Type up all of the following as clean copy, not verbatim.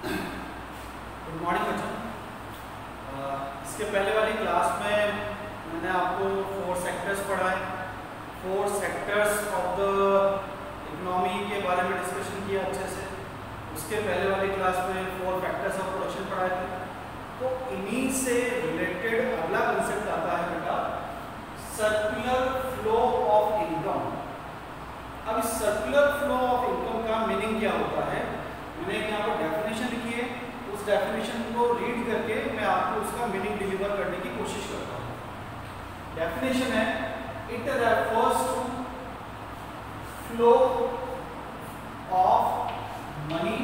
Good morning बच्चों। इसके पहले वाली क्लास में मैंने आपको 4 सेक्टर्स पढ़ाए। 4 सेक्टर्स ऑफ द इकोनॉमी के बारे में डिस्कशन किया अच्छे से। उसके पहले वाली क्लास में 4 फैक्टर्स ऑफ प्रोडक्शन पढ़ाए थे। तो इन्हीं से रिलेटेड अगला कंसेप्ट आता है बेटा सर्कुलर फ्लो ऑफ इनकम। अब इस सर्कुलर फ्लो ऑफ इनकम का मीनिंग क्या होता है, मैंने यहाँ पर डेफिनेशन लिखी है। उस डेफिनेशन को रीड करके मैं आपको उसका मीनिंग डिलीवर करने की कोशिश करता हूँ। डेफिनेशन है, it refers to flow of money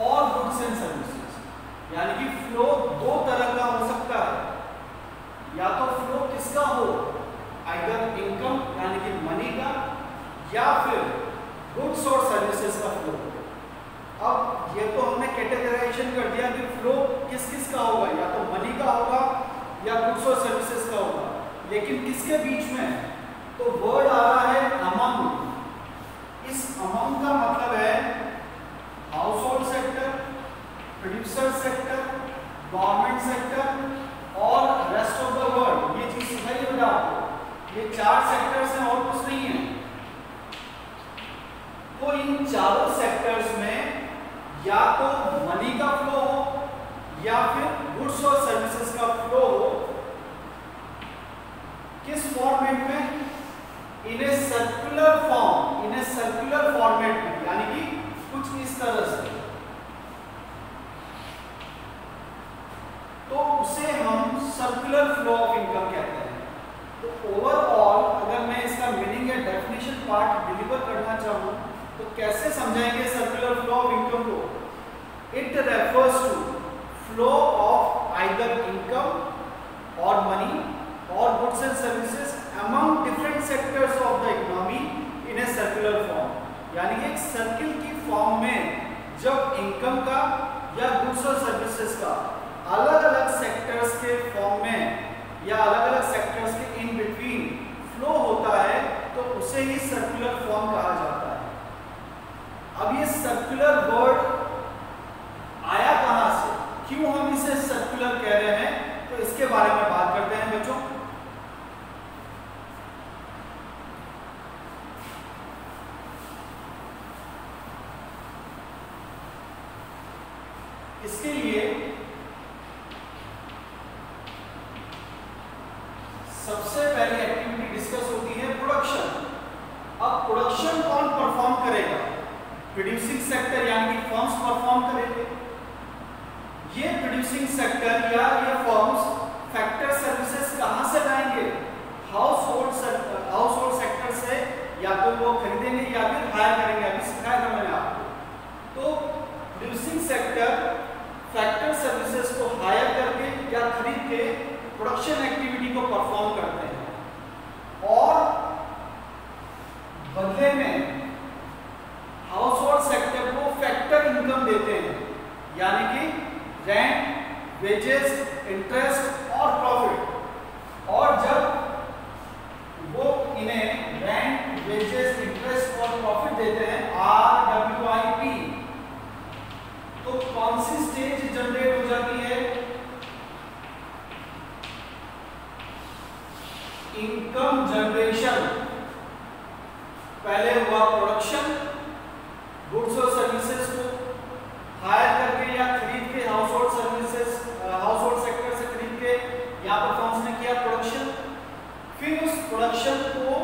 or goods and services. यानी कि फ्लो दो तरह का हो सकता है। या तो फ्लो किसका हो, आइदर इनकम यानी कि मनी का, या फिर गुड्स और सर्विसेज का फ्लो। अब ये तो हमने कैटेगराइजेशन कर दिया कि फ्लो किस किस का होगा, या तो मनी का होगा या गुड्स और सर्विसेज का होगा, लेकिन किसके बीच में, तो वर्ड आ रहा है अमंग। इस अमंग का मतलब है house hold sector, producer sector, government sector और रेस्ट ऑफ द वर्ल्ड। ये चीज सिखाई है बेटा आपको। ये 4 सेक्टर्स हैं और कुछ नहीं है। तो इन चारों सेक्टर्स में या तो मनी का फ्लो हो या फिर गुड्स और सर्विसेज का फ्लो हो। किस फॉर्मेट में, in a circular form, in a circular format में, यानी कि कुछ इस तरह से। तो उसे हम सर्कुलर फ्लो ऑफ इनकम कहते हैं। तो ओवरऑल अगर मैं इसका मीनिंग या डेफिनेशन पार्ट डिलीवर करना चाहूं तो कैसे समझाएंगे सर्कुलर फ्लो ऑफ इनकम को। It refers to flow of either income or money or goods and services among different sectors of the economy in a circular form. यानी कि एक सर्किल की फॉर्म में जब इनकम का या गुड्स और सर्विसेज का अलग अलग सेक्टर्स के फॉर्म में या अलग अलग सेक्टर्स के इन बिटवीन फ्लो होता है तो उसे ही सर्कुलर फॉर्म कहा जाता है। अब ये सर्कुलर वर्ड आया कहां से, क्यों हम इसे सर्कुलर कह रहे हैं, तो इसके बारे में बात करते हैं बच्चों। इसके लिए सबसे पहली एक्टिविटी डिस्कस होती है प्रोडक्शन। अब प्रोडक्शन कौन परफॉर्म करेगा, प्रोड्यूसिंग सेक्टर यानी कि फर्म्स परफॉर्म करेंगे। ये प्रोड्यूसिंग सेक्टर या ये फर्म्स फैक्टर सर्विसेज कहां से लाएंगे, हाउस होल्ड सेक्टर से, या तो वो खरीदेंगे या फिर हायर करेंगे। अभी सिखाया था मैंने आपको। तो प्रोड्यूसिंग सेक्टर फैक्टर सर्विसेज को हायर करके या खरीद के प्रोडक्शन एक्टिविटी को परफॉर्म करते हैं और बदले में हाउस होल्ड सेक्टर को फैक्टर इनकम देते हैं, यानी कि रेंट, वेजेस, इंटरेस्ट और प्रॉफिट। और जब वो इन्हें रेंट, वेजेस, इंटरेस्ट और प्रॉफिट देते हैं RWIP, तो कौन सी स्टेज जनरेट हो जाती है, इनकम जनरेशन। पहले हुआ प्रोडक्शन, गुड्स और सर्विसेज को हायर करके या खरीद के हाउस होल्ड सेक्टर से खरीद के यहाँ पर फर्म्स ने किया प्रोडक्शन। फिर उस प्रोडक्शन को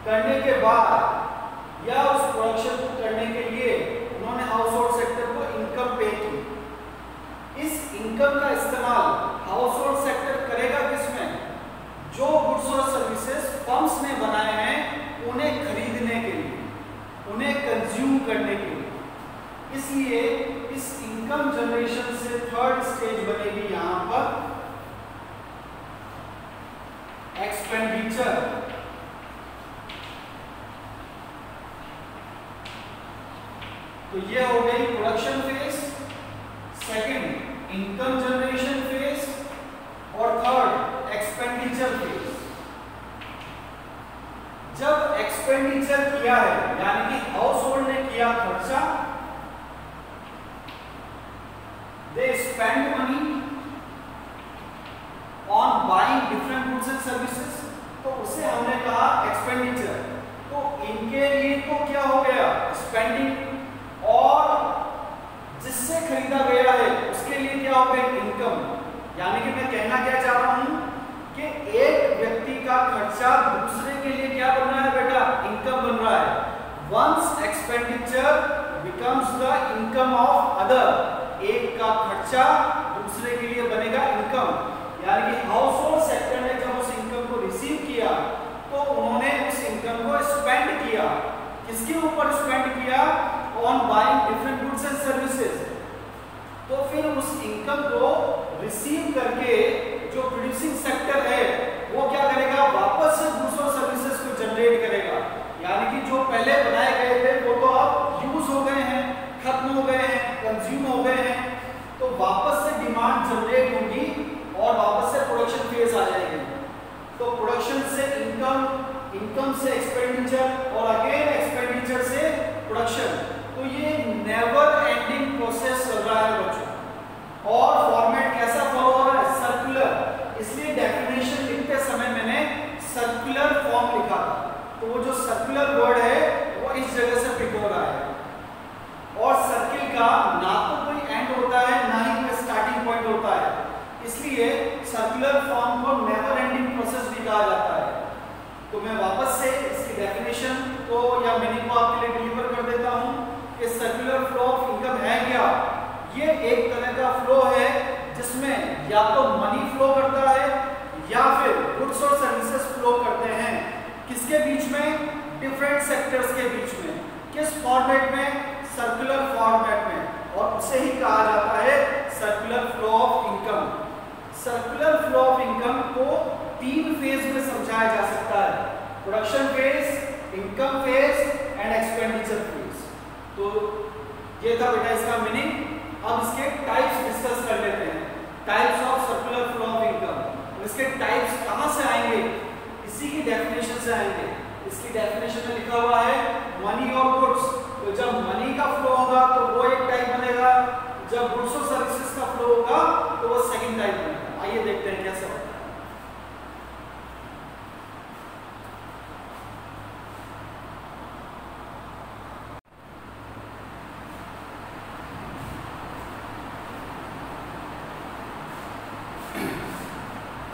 करने के बाद या उस प्रोडक्शन को करने के लिए उन्होंने हाउस होल्ड सेक्टर को इनकम पे की। इस इनकम का इस्तेमाल हाउस होल्ड सेक्टर करेगा किसमें, जो गुड्स और सर्विसेज फर्म्स ने बनाए हैं उन्हें खरीदने के लिए, उन्हें कंज्यूम करने के लिए। इसलिए इस इनकम जनरेशन से थर्ड स्टेज बनेगी यहां पर एक्सपेंडिचर। तो ये हो गई production phase, second income generation phase और थर्ड एक्सपेंडिचर फेज। जब एक्सपेंडिचर किया है यानी कि हाउस होल्ड ने किया खर्चा, spend money on buying different goods and services, तो उसे हमने कहा एक्सपेंडिचर। तो इनके लिए तो क्या हो गया स्पेंडिंग, और जिससे खरीदा गया है उसके लिए क्या हो गया इनकम। यानी कि मैं कहना क्या चाह रहा हूं कि एक व्यक्ति का खर्चा दूसरे के लिए क्या बन रहा है बेटा, इनकम बन रहा है। Once expenditure becomes the income of other, एक का खर्चा दूसरे के लिए बनेगा इनकम। यानी कि हाउस होल्ड सेक्टर ने जब उस इनकम को रिसीव किया तो उन्होंने उस इनकम को स्पेंड किया। किसके ऊपर स्पेंड किया, on buying different goods and services. तो फिर उस इनकम को रिसीव करके जो प्रोड्यूसिंग सेक्टर है वो क्या करेगा, वापस से गुड्स और सर्विसेज को जनरेट करेगा। यानी कि जो पहले बनाए गए थे वो तो अब यूज हो गए हैं, खत्म हो गए हैं, कंज्यूम हो गए हैं, तो वापस से डिमांड जनरेट होगी और वापस से प्रोडक्शन फेज आ जाएगी। तो प्रोडक्शन से इनकम, इनकम से एक्सपेंडिचर और अगेन एक्सपेंडिचर से प्रोडक्शन। तो ये नेवर एंडिंग प्रोसेस चल रहा है बच्चों। और फॉर्मेट कैसा फॉलो हो रहा है, सर्कुलर। इसलिए डेफिनेशन लिखते समय मैंने सर्कुलर फॉर्म लिखा था। तो वो जो सर्कुलर वर्ड है वो इस जगह से पिक हो रहा है। और सर्किल का ना तो कोई एंड होता है ना ही कोई स्टार्टिंग पॉइंट होता है, इसलिए सर्कुलर फॉर्म को नेवर एंडिंग प्रोसेस भी कहा जाता है। तो मैं वापस से इसकी डेफिनेशन को या मीनिंग को आपके लिए डिलीवर कर देता हूं कि सर्कुलर फ्लो ऑफ इनकम है क्या। ये एक तरह का फ्लो है जिसमें या तो मनी फ्लो करता है या फिर गुड्स और सर्विसेज फ्लो करते हैं। किसके बीच में, डिफरेंट सेक्टर्स के बीच में। किस फॉर्मेट में, सर्कुलर फॉर्मेट में, और उसे ही कहा जाता है circular flow of income. Circular flow of income को तीन फेज में समझाया जा सकता है, production phase, income phase and expenditure phase. तो ये था बेटा इसका मीनिंग। अब इसके टाइप्स डिस्कस कर लेते हैं, types of circular flow of income. इसके टाइप्स कहां से आएंगे, इसी की डेफिनेशन से आएंगे। इसकी डेफिनेशन में लिखा हुआ है मनी और गुड्स। तो जब मनी का फ्लो होगा तो वो एक टाइप बनेगा, जब गुड्स और सर्विसेज का फ्लो होगा तो वो सेकंड टाइप बनेगा। आइए देखते हैं कैसे होता है।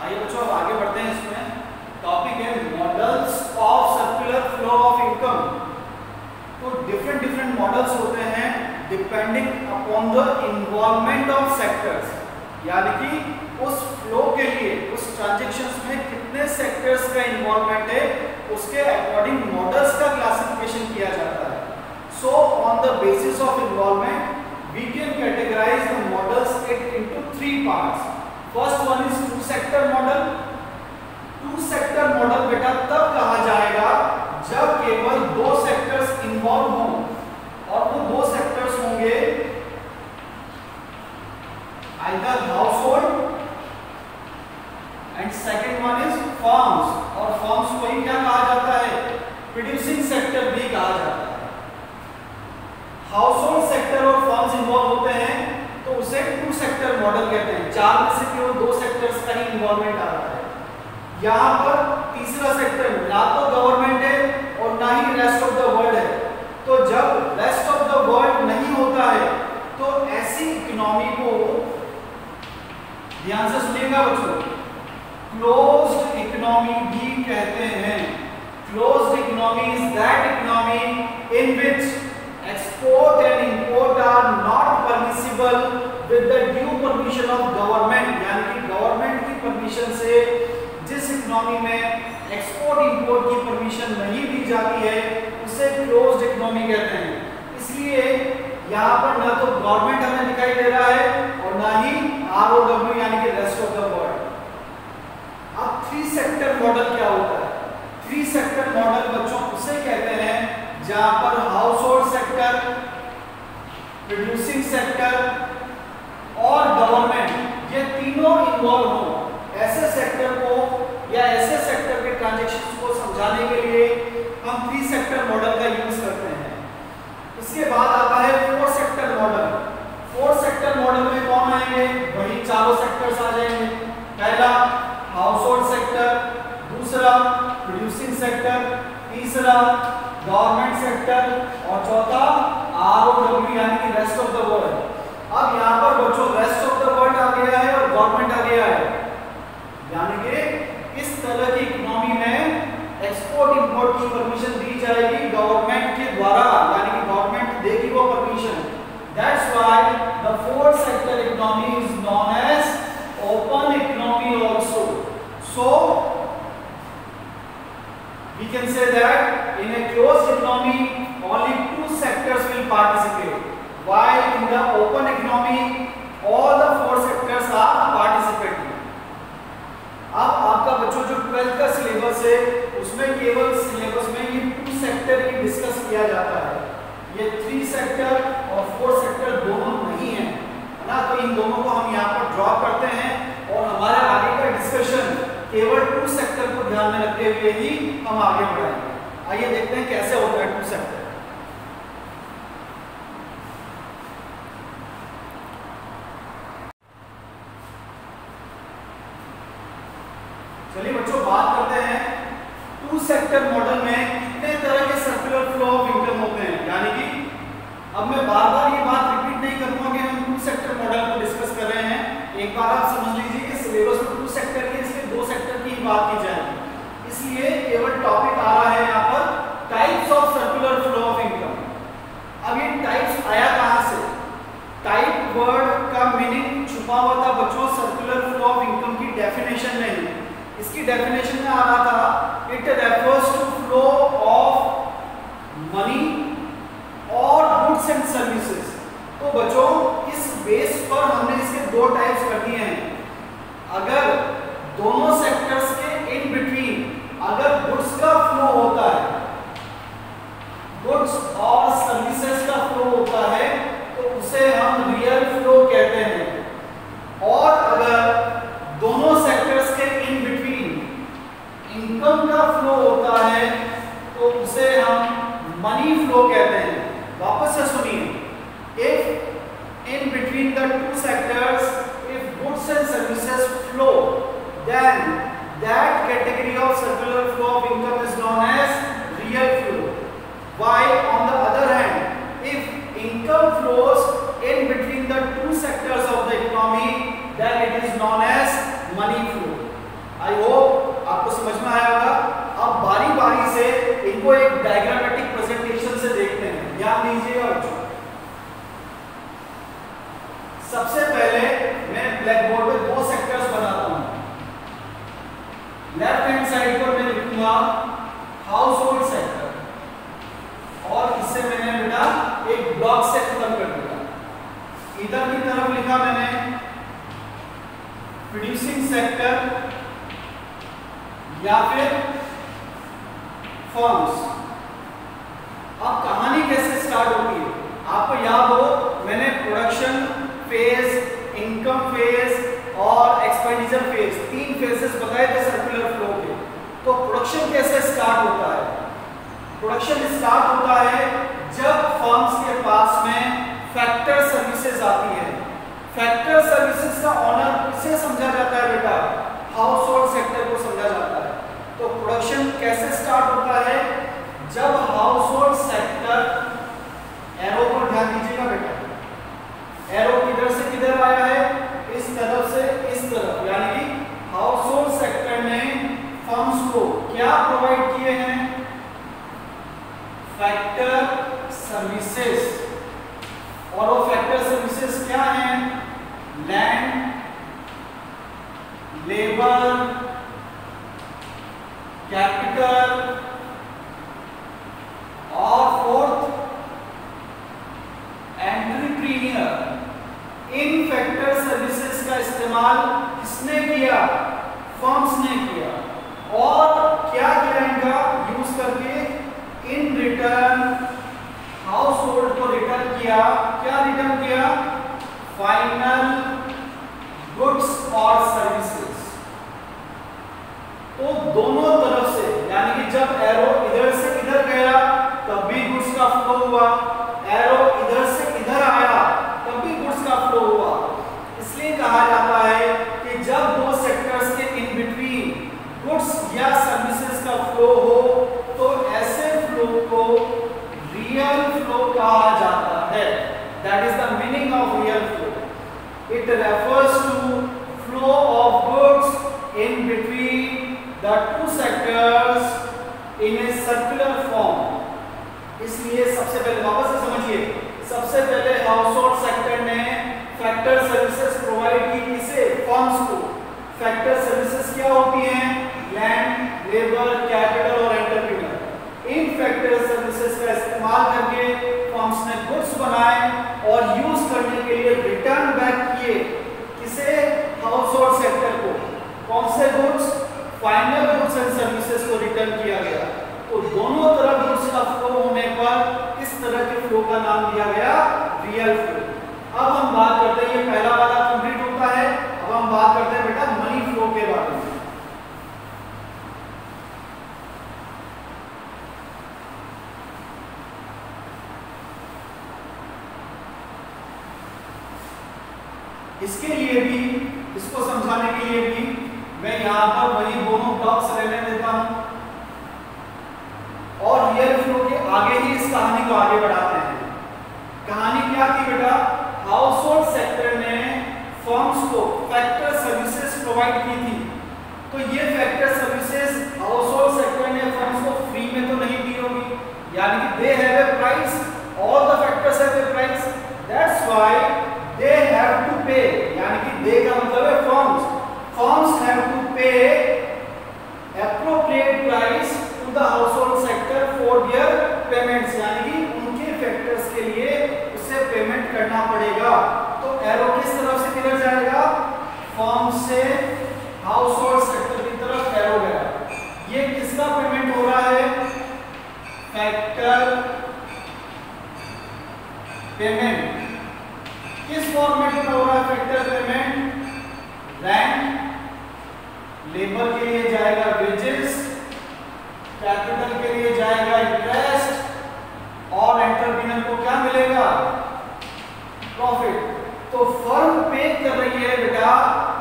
आइए बच्चों अब आगे बढ़ते हैं। इसमें टॉपिक है models of circular flow of income. तो डिफरेंट मॉडल्स होते हैं depending upon the involvement of sectors. यानी कि उस फ्लो के लिए, उस ट्रांजैक्शंस में कितने सेक्टर्स का इन्वॉल्वमेंट है उसके अकॉर्डिंग मॉडल्स का क्लासिफिकेशन किया जाता है। So on the basis of involvement we can categorise the models into 3 parts. First one is two sector model. Two sector model बेटा तब कहा जाएगा जब केवल 2 सेक्टर्स इन्वॉल्व हों, और वो 2 सेक्टर्स होंगे either household and second one is firms. और फर्म्स को ही क्या कहा जाता है, प्रोड्यूसिंग सेक्टर भी कहा जाता है। हाउसहोल्ड सेक्टर और फर्म्स इन्वॉल्व होते हैं तो उसे टू सेक्टर मॉडल कहते हैं। 4 में से केवल 2 सेक्टर्स का ही इन्वॉल्वमेंट आ रहा है। यहाँ पर तीसरा सेक्टर ना तो गवर्नमेंट है और ना ही रेस्ट ऑफ द वर्ल्ड है। तो जब रेस्ट ऑफ द वर्ल्ड नहीं होता है तो ऐसी इकोनॉमी को, ध्यान से सुनिएगा बच्चों, क्लोज्ड इकोनॉमी भी कहते हैं। Closed economy is that economy in which export and import are not permissible with the due permission of government. यानी कि गवर्नमेंट की परमिशन से जिस इकोनॉमी में एक्सपोर्ट इंपोर्ट की परमिशन नहीं दी जाती है उसे क्लोज्ड इकोनॉमी कहते हैं। इसलिए यहाँ पर ना तो गवर्नमेंट हमें दिखाई दे रहा है और ना ही ROW यानी कि रेस्ट ऑफ द वर्ल्ड। अब 3 सेक्टर मॉडल क्या होता है? 3 सेक्टर मॉडल बच्चों उसे कहते हैं जहां पर house hold sector, producing sector और गवर्नमेंट ये तीनों इन्वॉल्व हो। ऐसे सेक्टर को या ऐसे सेक्टर के ट्रांजैक्शंस को समझाने के लिए हम 3 सेक्टर मॉडल का यूज करते हैं। इसके बाद आता है 4 सेक्टर मॉडल। 4 सेक्टर मॉडल में कौन आएंगे? दूसरा प्रोड्यूसिंग सेक्टर, तीसरा गवर्नमेंट सेक्टर और चौथा ROW यानी कि रेस्ट ऑफ द वर्ल्ड। अब यहाँ पर बच्चों रेस्ट ऑफ द वर्ल्ड आ गया है और गवर्नमेंट आ गया है, यानी कि इस तरह की इकोनॉमी में एक्सपोर्ट इंपोर्ट की परमिशन दी जाएगी गवर्नमेंट के द्वारा, यानी कि गवर्नमेंट देगी वो परमिशन। That's why the fourth sector economy is known as open economy also. So we can say that in a closed economy only two sectors will participate, while in the open economy all the four sectors are participating. अब आपका बच्चों जो 12th का syllabus है उसमें केवल syllabus में ये टू सेक्टर ही डिस्कस किया जाता है, ये 3 सेक्टर और 4 सेक्टर दोनों नहीं है ना। तो इन दोनों को हम यहाँ पर ड्रॉप करते हैं और हमारे आगे का डिस्कशन केवल 2 सेक्टर को ध्यान में रखते हुए ही हम आगे बढ़ाएंगे। आइए देखते हैं कैसे होता है 2 सेक्टर। चलिए बच्चों बात करते हैं 2 सेक्टर मॉडल में कितने तरह के सर्कुलर फ्लो ऑफ इनकम होते हैं। यानी कि अब मैं बार बार ये बात रिपीट नहीं करूंगा कि हम 2 सेक्टर मॉडल को डिस्कस कर रहे हैं। एक बार आप समझ लीजिए कि सिलेबस में 2 सेक्टर के इसलिए 2 सेक्टर की बात की जाएगी, इसलिए केवल टॉपिक आ रहा है यहाँ पर types of circular flow of income. अब ये टाइप्स आया कहाँ से? टाइप वर्ड का मीनिंग छुपा हुआ था बच्चों सर्कुलर फ्लो ऑफ इनकम की डेफिनेशन में। इसकी डेफिनेशन में आ रहा था it refers to flow of money or goods and services. तो बच्चों इस बेस पर हमने इसके 2 टाइप्स कर दिए हैं। अगर दोनों सेक्टर्स के इन बिटवीन अगर गुड्स का फ्लो होता है, गुड्स और सर्विसेज का फ्लो होता है तो उसे हम रियल फ्लो कहते हैं। और अगर दोनों सेक्टर्स के इन बिटवीन इनकम का फ्लो होता है तो उसे हम मनी फ्लो कहते हैं। वापस से सुनिए, if in between the 2 sectors if goods and services flow then that category of circular flow of income is known as real flow, while on the other hand if income flows in between the 2 sectors of the economy then it is known as money flow. I hope आपको समझ में आया होगा। अब बारी बारी से इनको एक डायग्रामेटिक प्रेजेंटेशन से देखते हैं, ध्यान दीजिएगा बच्चों। सबसे पहले मैं ब्लैक बोर्ड पे 2 सेक्टर्स बनाता हूं। लेफ्ट हैंड साइड पर मैं लिखूंगा हाउस होल्ड सेक्टर और इससे मैंने बेटा एक ब्लॉक से खत्म कर दिया। इधर की तरफ लिखा मैंने प्रोड्यूसिंग सेक्टर या फिर फर्म्स। अब कहानी कैसे स्टार्ट होती है आपको याद हो, मैंने प्रोडक्शन फेज, इनकम फेज और एक्सपेंडिचर फेज 3 फेजेस बताए थे सर्कुलर फ्लो के। तो प्रोडक्शन कैसे स्टार्ट होता है? प्रोडक्शन स्टार्ट होता है जब फर्म्स के पास में फैक्टर सर्विसेज आती है। फैक्टर सर्विसेज का ऑनर किसे समझा जाता है बेटा? हाउस होल्ड सेक्टर को समझा जाता है। तो प्रोडक्शन कैसे स्टार्ट होता है? जब हाउस होल्ड सेक्टर, एरो पर ध्यान दीजिएगा बेटा, एरो किधर से किधर आया है? इस तरफ से इस तरफ, यानी कि हाउस होल्ड सेक्टर ने फर्म्स को क्या प्रोवाइड किए हैं? Factor services. और वो फैक्टर सर्विसेज क्या हैं? लैंड, लेबर, कैपिटल और फोर्थ एंटरप्रेन्योर। इन फैक्टर सर्विसेज का इस्तेमाल किसने किया? फर्म्स ने किया। और क्या किया इनका यूज करके? इन रिटर्न हाउस होल्ड को रिटर्न किया। क्या रिटर्न किया? फाइनल गुड्स और सर्विसेज। तो दोनों तरफ से, यानी कि जब एरो इधर से इधर गया तब भी गुड्स का फ्लो हुआ, एरो इधर से इधर आया तब भी गुड्स का फ्लो हुआ। इसलिए कहा जाता है कि जब 2 सेक्टर्स के इन बिटवीन गुड्स या सर्विसेज रियल फ्लो कहा जाता है। That is the meaning of real flow. It refers to flow of goods in between the two sectors in a circular form. इसलिए सबसे पहले वापस से समझिए, सबसे पहले हाउस होल्ड सेक्टर ने फैक्टर सर्विसेज प्रोवाइड की किसे? फर्म्स को। फैक्टर सर्विसेज क्या होती हैं? लैंड, लेबर, कैपिटल और एंटरप्रेन्योर। इन फैक्टर सर्विसेज का इस्तेमाल करके फर्म्स ने गुड्स बनाए और यूज करने के लिए रिटर्न बैक किए किसे? हाउस होल्ड सेक्टर को। कौन से goods? Final goods and services को रिटर्न किया गया। तो दोनों तरफ गुड्स का फ्लो होने पर इस तरह के फ्लो का नाम दिया गया रियल फ्लो। अब हम बात करते हैं, ये पहला वाला कंप्लीट होता है। अब हम बात करते हैं बेटा मनी फ्लो के बारे में। इसके लिए भी, इसको समझाने के लिए भी मैं यहां पर वही दोनों ब्लॉक्स लेने देता हूं और रियल फ्लो के आगे ही इस कहानी को आगे बढ़ाते हैं। कहानी क्या थी बेटा? हाउस होल्ड सेक्टर ने फर्म्स को फैक्टर सर्विसेज प्रोवाइड की थी। तो ये factor services house hold sector ने फर्म्स को फ्री में तो नहीं दी होगी, यानी कि they have a price, all the factors have a price, that's why they have to pay, यानी कि दे का मतलब है firms have to pay appropriate price to the household sector for their payments, यानी कि उनके फैक्टर्स के लिए उसे पेमेंट करना पड़ेगा। तो एरो किस तरफ से किधर जाएगा? फर्म से हाउस होल्ड सेक्टर की तरफ एरो गया। ये किसका पेमेंट हो रहा है? Factor payment. किस फॉर्मेट में हो रहा है फैक्टर पेमेंट? रेंट, लेबर के लिए जाएगा वेजेस, कैपिटल के लिए जाएगा इंटरेस्ट और एंटरप्रेन्योर को क्या मिलेगा? प्रॉफिट। तो फर्म पे कर रही है बेटा,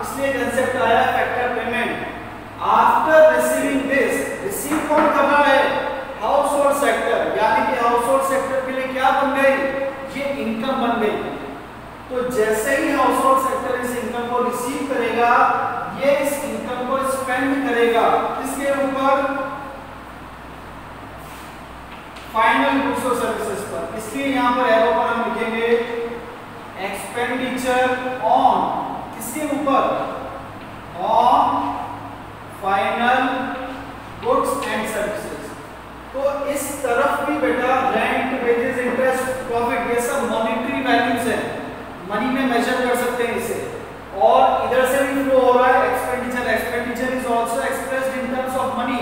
इसलिए कंसेप्ट आया factor payment. After receiving this, receive कौन कर रहा है? हाउस होल्ड सेक्टर, यानी कि हाउस होल्ड सेक्टर के लिए क्या बन गई? ये इनकम बन गई। तो जैसे ही हाउस होल्ड सेक्टर इस इनकम को रिसीव करेगा, ये इस इनकम को स्पेंड करेगा किसके ऊपर? फाइनल गुड्स और सर्विसेज पर। इसलिए यहां पर एरो पर हम लिखेंगे एक्सपेंडिचर ऑन, किसके ऊपर? On final goods and services. तो इस तरफ भी बेटा रेंट, वेजेस, इंटरेस्ट, प्रॉफिट, ये सब मॉनेटरी वैल्यूज हैं, मनी में मेजर कर सकते हैं इसे। और इधर से भी फ्लो हो रहा है expenditure is also expressed in terms of money.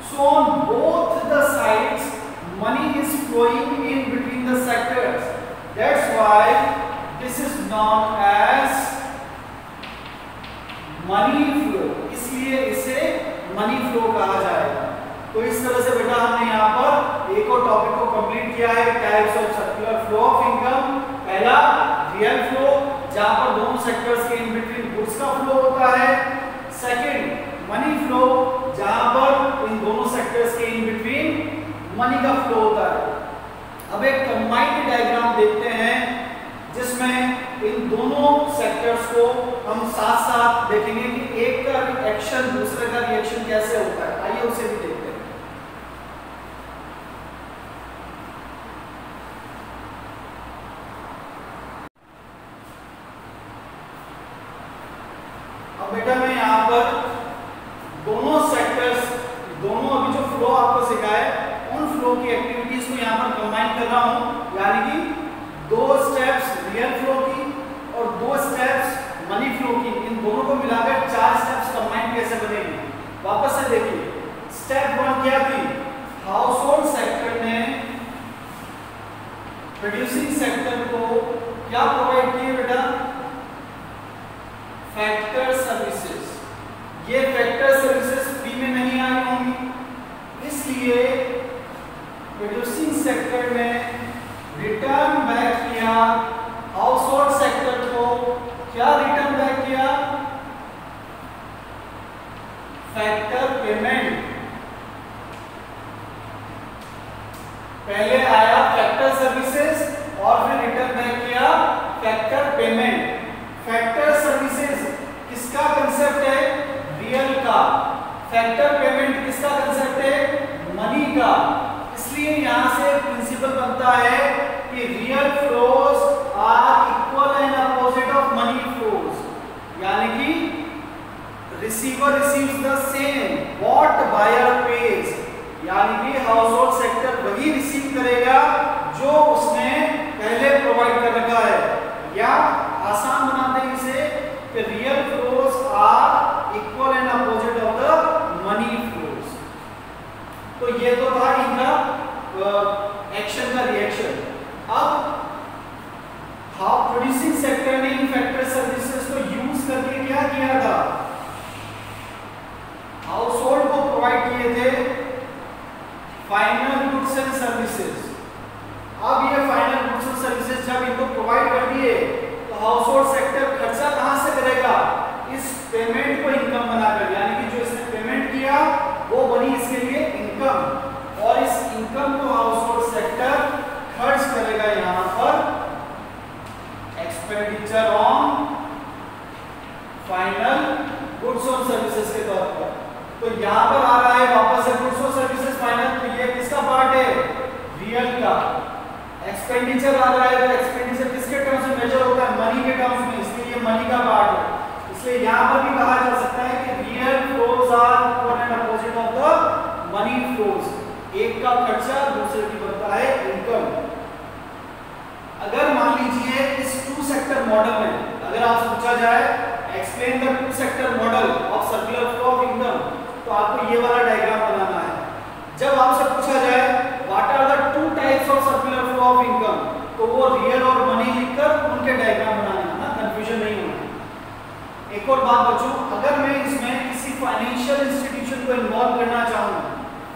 So on both the sides money is flowing in between the sectors, that's why this is known as money flow. इसलिए इसे मनी फ्लो कहा जाएगा। तो इस तरह से बेटा हमने यहाँ पर एक और टॉपिक को कंप्लीट किया है, types of circular flow of income. पहला रियल फ्लो, जहां पर दोनों सेक्टर्स के इन बिटवीन गुड्स का फ्लो होता है। सेकंड मनी फ्लो, जहां पर इन दोनों सेक्टर्स के इन बिटवीन मनी का फ्लो होता है। अब एक कंबाइंड डायग्राम देखते हैं जिसमें इन दोनों सेक्टर्स को हम साथ साथ देखेंगे कि एक का एक्शन दूसरे का रिएक्शन कैसे होता है। आइए उसे भी देखते हैं। अब बेटा मैं यहाँ पर दोनों सेक्टर्स, दोनों अभी जो फ्लो आपको सिखाए उन फ्लो की एक्टिविटीज को यहाँ पर कंबाइन कर रहा हूँ, यानी कि 2 स्टेप्स रियल फ्लो की और 2 स्टेप्स मनी फ्लो की, इन दोनों को मिलाकर 4 स्टेप्स कंबाइन कैसे बनेंगे। वापस से देखिए, स्टेप 1 क्या थी? हाउस होल्ड सेक्टर ने प्रोड्यूसिंग सेक्टर को क्या प्रोवाइड किए बेटा? Factor services. ये फैक्टर सर्विसेज फ्री में नहीं आई होंगी, इसलिए प्रोड्यूसिंग सेक्टर ने रिटर्न बैक किया हाउस होल्ड सेक्टर को। क्या रिटर्न बैक किया? Factor payment. पहले आया फैक्टर सर्विसेज और फिर रिटर्न बैक किया फैक्टर पेमेंट। फैक्टर सर्विसेज किसका कंसेप्ट है? रियल का। फैक्टर पेमेंट किसका कंसेप्ट है? मनी का। इसलिए यहां से प्रिंसिपल बनता है कि real flows are equal and opposite of money flows, यानी कि receiver receives the same what buyer pays, यानी कि हाउस होल्ड सेक्टर वही रिसीव करेगा जो उसने पहले प्रोवाइड कर रखा है। या आसान बनाते हैं इसे कि real flows are equal and opposite of the money flows. तो ये तो था इनका एक्शन का रिएक्शन। अब हाउ प्रोड्यूसिंग सेक्टर ने इन फैक्टर सर्विसेज को यूज करके क्या किया था? हाउस होल्ड को प्रोवाइड किए थे फाइनल गुड्स एंड सर्विसेज। अब ये फाइनल गुड्स एंड सर्विसेज जब इनको प्रोवाइड कर दिए तो हाउस होल्ड सेक्टर खर्चा कहां से करेगा? इस पेमेंट को इनकम बनाकर, यानी कि जो इसने पेमेंट किया वो बनी इसके लिए इनकम, और इस इनकम को हाउस होल्ड सेक्टर खर्च करेगा यहां पर एक्सपेंडिचर ऑन फाइनल गुड्स और सर्विसेज के तौर पर। तो यहां पर आ रहा है वापस से गुड्स और सर्विसेज फाइनल, तो ये किसका पार्ट है? रियल का। एक्सपेंडिचर आ रहा है तो एक्सपेंडिचर किसके टर्म्स में मेजर होता है? मनी के टर्म्स में, इसलिए ये मनी का पार्ट है। इसलिए यहां पर भी कहा जा सकता है कि real flows are equal and opposite of the money flows. एक का खर्चा दूसरे की बनता है इनकम। अगर मान लीजिए इस टू सेक्टर मॉडल में अगर आपसे पूछा जाए explain the two sector model of circular flow of income, तो आपको ये वाला डायग्राम बनाना है। जब आपसे पूछा जाए what are the two types of circular flow of income, तो वो रियल और मनी लिखकर उनके डायग्राम बनाना है ना, कंफ्यूजन नहीं होना। एक और बात बच्चों, अगर मैं इसमें किसी फाइनेंशियल इंस्टीट्यूशन को इन्वॉल्व करना चाहूं,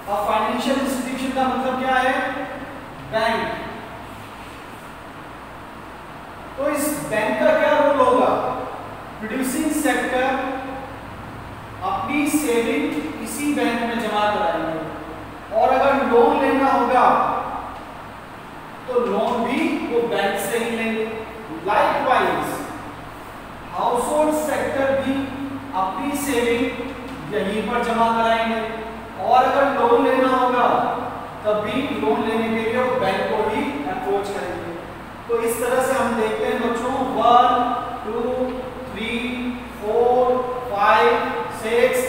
और फाइनेंशियल इंस्टीट्यूशन का मतलब क्या है? बैंक। तो इस बैंक का क्या रोल होगा? प्रोड्यूसिंग सेक्टर अपनी सेविंग इसी बैंक में जमा कराएंगे, और अगर लोन लेना होगा तो लोन भी वो बैंक से ही लेंगे। लाइकवाइज हाउस होल्ड सेक्टर भी अपनी सेविंग यहीं पर जमा कराएंगे, और अगर लोन लेना होगा तब भी लोन लेने के लिए वो बैंक को ही अप्रोच करेंगे। तो इस तरह से हम देखते हैं बच्चों 1 2 3 4 5 6